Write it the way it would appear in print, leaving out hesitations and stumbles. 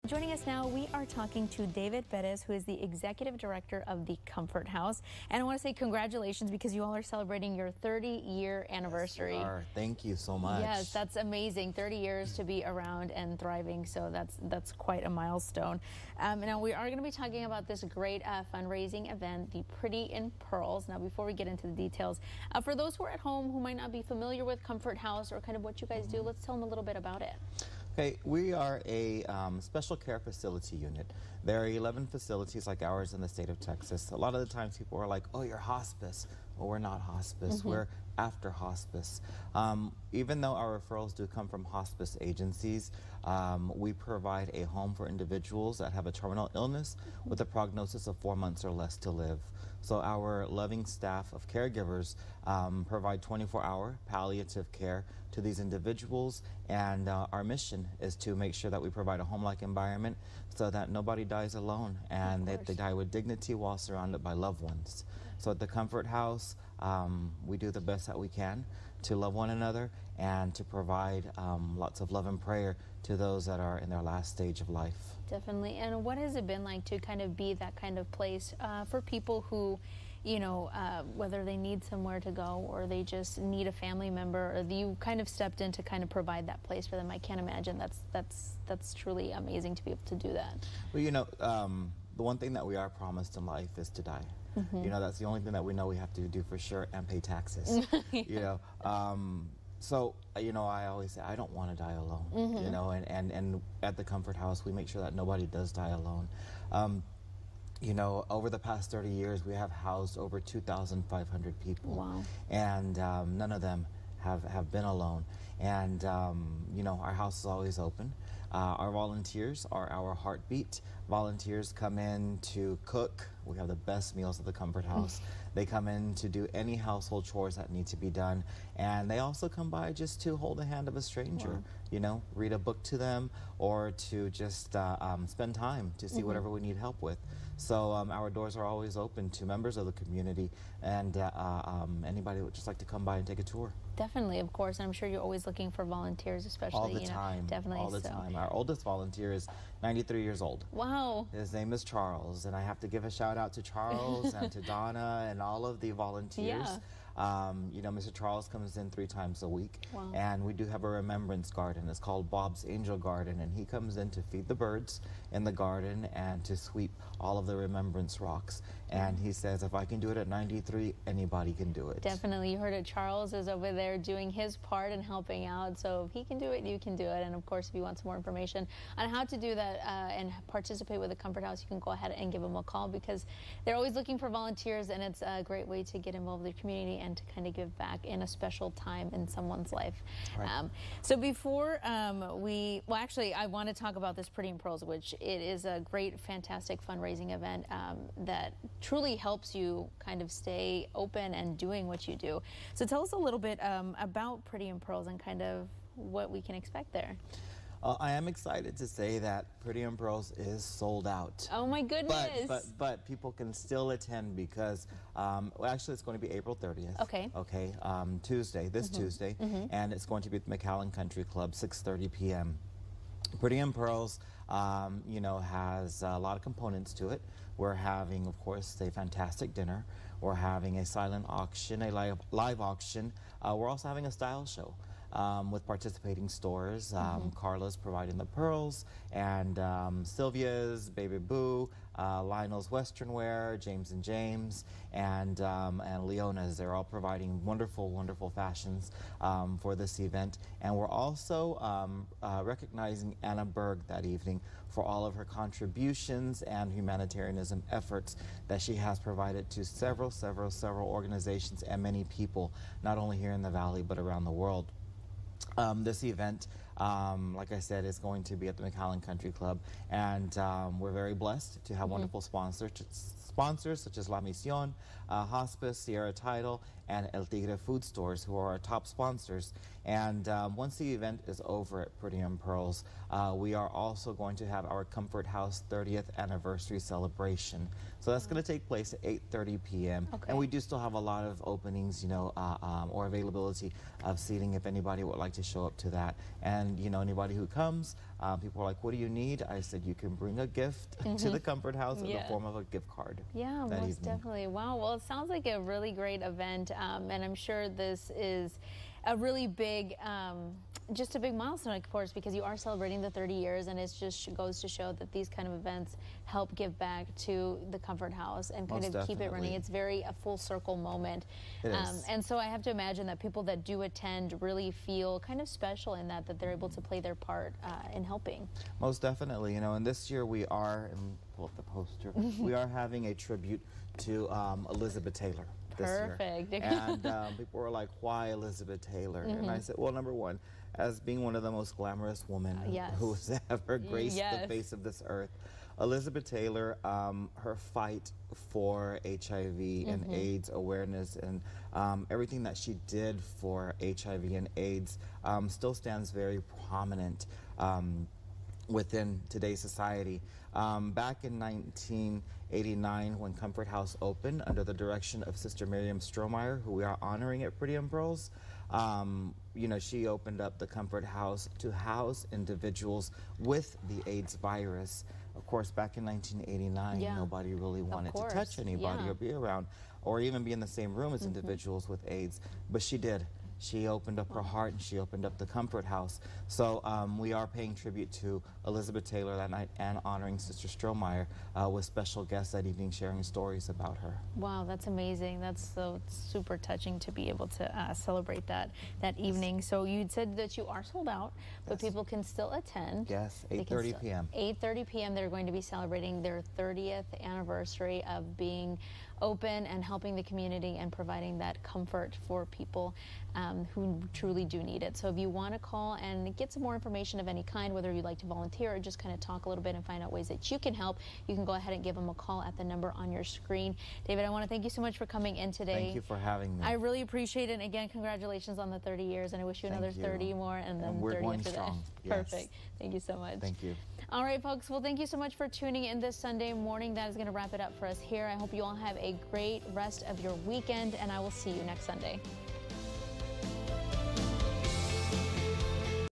Joining us now, we are talking to David Pettis, who is the executive director of the Comfort House. And I want to say congratulations because you all are celebrating your 30-year anniversary. Yes, we are. Thank you so much. Yes, that's amazing. 30 years to be around and thriving, so that's quite a milestone. Now, we are going to be talking about this great fundraising event, the Pretty in Pearls. Now, before we get into the details, for those who are at home who might not be familiar with Comfort House or kind of what you guys do, let's tell them a little bit about it. Okay, we are a special care facility unit. There are 11 facilities like ours in the state of Texas. A lot of the times people are like, oh, you're hospice. Well, we're not hospice. We're after hospice. Even though our referrals do come from hospice agencies, we provide a home for individuals that have a terminal illness with a prognosis of 4 months or less to live. So our loving staff of caregivers provide 24-hour palliative care to these individuals, and our mission is to make sure that we provide a home-like environment so that nobody dies alone and that they die with dignity while surrounded by loved ones. So at the Comfort House, we do the best that we can to love one another and to provide lots of love and prayer to those that are in their last stage of life. Definitely. And what has it been like to kind of be that kind of place for people who, you know, whether they need somewhere to go or they just need a family member, or you kind of stepped in to kind of provide that place for them? I can't imagine. That's truly amazing to be able to do that. Well, you know, the one thing that we are promised in life is to die. You know, that's the only thing that we know we have to do for sure, and pay taxes. You know, so, you know, I always say I don't want to die alone. You know, and at the Comfort House, we make sure that nobody does die alone. You know, over the past 30 years, we have housed over 2,500 people. Wow. And none of them have been alone. And, you know, our house is always open. Our volunteers are our heartbeat. Volunteers come in to cook. We have the best meals at the Comfort House. They come in to do any household chores that need to be done. And they also come by just to hold the hand of a stranger, you know, read a book to them, or to just spend time to see whatever we need help with. So our doors are always open to members of the community and anybody who would just like to come by and take a tour. Definitely, of course. I'm sure you're always looking for volunteers, especially, all the time. Definitely. All the time. Our oldest volunteer is 93 years old. Wow. His name is Charles, and I have to give a shout out to Charles and to Donna and all of the volunteers. Yeah. You know, Mr. Charles comes in 3 times a week. Wow. And we do have a remembrance garden. It's called Bob's Angel Garden, and he comes in to feed the birds in the garden and to sweep all of the remembrance rocks. And he says, if I can do it at 93, anybody can do it. Definitely. You heard it. Charles is over there doing his part and helping out. So if he can do it, you can do it. And of course, if you want some more information on how to do that and participate with the Comfort House, you can go ahead and give them a call, because they're always looking for volunteers, and it's a great way to get involved with the community and to kind of give back in a special time in someone's life. Right. So before well, actually, I want to talk about this Pretty in Pearls, which it is a great, fantastic fundraising event that truly helps you kind of stay open and doing what you do. So tell us a little bit about Pretty in Pearls and kind of what we can expect there. I am excited to say that Pretty in Pearls is sold out. Oh my goodness! But people can still attend because well, actually it's going to be April 30th. Okay. Okay. Tuesday, this Tuesday, and it's going to be at the McAllen Country Club, 6:30 p.m. Pretty in Pearls, you know, has a lot of components to it. We're having, of course, a fantastic dinner. We're having a silent auction, a live auction. We're also having a style show. With participating stores. Carla's providing the pearls, and Sylvia's, Baby Boo, Lionel's Western Wear, James & James, and Leona's. They're all providing wonderful, wonderful fashions for this event. And we're also recognizing Anna Berg that evening for all of her contributions and humanitarianism efforts that she has provided to several organizations and many people, not only here in the Valley, but around the world. This event, like I said, is going to be at the McAllen Country Club, and we're very blessed to have wonderful sponsors such as La Misión, Hospice, Sierra Title, and El Tigre Food Stores, who are our top sponsors. And once the event is over at Pretty in Pearls, we are also going to have our Comfort House 30th anniversary celebration. So that's going to take place at 8:30 p.m. Okay. And we do still have a lot of openings, you know, or availability of seating if anybody would like to show up to that. And, you know, anybody who comes, People are like, what do you need? I said, you can bring a gift to the Comfort House in the form of a gift card. Yeah, most definitely. Wow. Well, it sounds like a really great event, and I'm sure this is a really big, just a big milestone, of course, because you are celebrating the 30 years, and it just goes to show that these kind of events help give back to the Comfort House and kind of keep it running. It's very a full circle moment. It is. And so I have to imagine that people that do attend really feel kind of special in that they're able to play their part in helping. Most definitely, you know, and this year we are, and pull up the poster, we are having a tribute to Elizabeth Taylor. Perfect. And people were like, why Elizabeth Taylor? And I said, well, number one, as being one of the most glamorous women who's ever graced the face of this earth, Elizabeth Taylor, her fight for HIV and AIDS awareness and everything that she did for HIV and AIDS still stands very prominent within today's society. Back in 1989, when Comfort House opened under the direction of Sister Miriam Strohmeyer, who we are honoring at Pretty and Pearls, you know, she opened up the Comfort House to house individuals with the AIDS virus. Of course, back in 1989, nobody really wanted to touch anybody or be around or even be in the same room as individuals with AIDS, but she did. She opened up her heart and she opened up the Comfort House. So we are paying tribute to Elizabeth Taylor that night and honoring Sister Strohmeyer with special guests that evening sharing stories about her. Wow, that's amazing. That's so super touching to be able to celebrate that evening. So you said that you are sold out, but people can still attend. Yes, 8:30 p.m. 8:30 p.m. They're going to be celebrating their 30th anniversary of being open and helping the community and providing that comfort for people who truly do need it. So if you want to call and get some more information of any kind, whether you'd like to volunteer or just kind of talk a little bit and find out ways that you can help, you can go ahead and give them a call at the number on your screen. David, I want to thank you so much for coming in today. Thank you for having me. I really appreciate it. And again, congratulations on the 30 years, and I wish you another 30 more and then 30 after that. Perfect. Thank you so much. Thank you. All right, folks. Well, thank you so much for tuning in this Sunday morning. That is going to wrap it up for us here. I hope you all have a great rest of your weekend, and I will see you next Sunday.